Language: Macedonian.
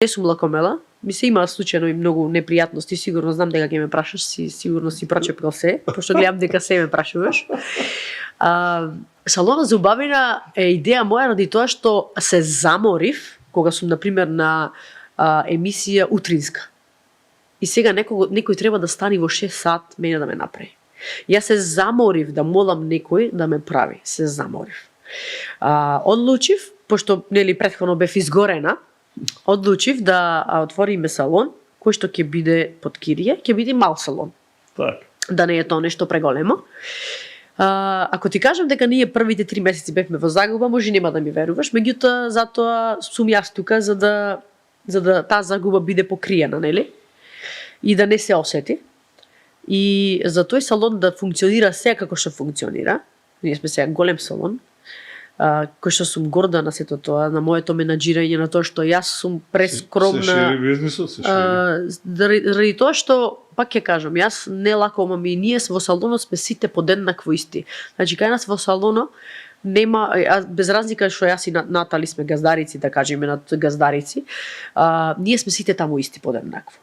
Не сум лакомела, ми се има случајно и многу непријатности, сигурно знам дека ќе ме прашаш, сигурно си прочепкал се, пошто гледам дека се ме прашуваш. Салонот за убавина е идеја моја ради тоа што се заморив кога сум например на емисија утринска. И сега некој треба да стани во 6 сат мене да ме направи. Јас се заморив да молам некој да ме прави, се заморив. Одлучив, пошто нели претходно бев изгорена, одлучив да отвориме салон кој што ќе биде под кирија, ќе биде мал салон. Так. Да не е тоа нешто преголемо. Ако ти кажам дека ние првите 3 месеци бевме во загуба, може нема да ми веруваш, меѓутоа затоа сум јас тука за да таа загуба биде покриена, нели? И да не се осети. И за тој салон да функционира сега како што функционира. Ние сме сега голем салон. Кој што сум горда на сето тоа, на моето менаџирање, на тоа што јас сум прескромна. Се шири бизнисот, се шири. Заради тоа што, пак ќе кажам, јас не лакомам и ние во салонот сме сите подеднакво исти. Значи, кај нас во салонот нема, без разлика што јас и Натали сме газдарици, да кажеме, над газдарици, ние сме сите таму исти подеднакво.